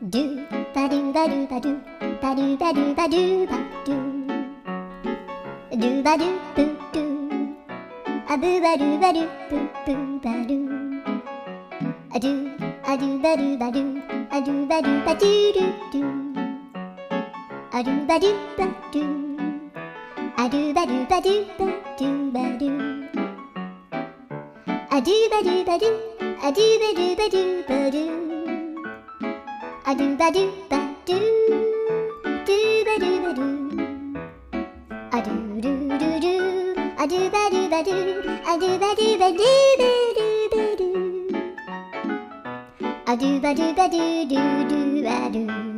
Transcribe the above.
ドゥバドゥバドゥバドゥバドゥバドゥバドゥバドゥドゥバドゥブドゥアブバドゥバドゥブブバドゥアドゥアドゥバドゥバドゥアドゥバドゥバドゥドゥドゥアドゥバドゥバドゥアドゥバドゥバドゥバドゥバドゥアドゥバドゥバドゥアドゥバドゥバドゥバドゥアドゥバドゥバドゥドゥバドゥバドゥアドゥルルルアドゥバドゥバドゥアドゥバドゥバドゥバドゥバドゥアドゥバドゥバドゥドゥドゥアドゥ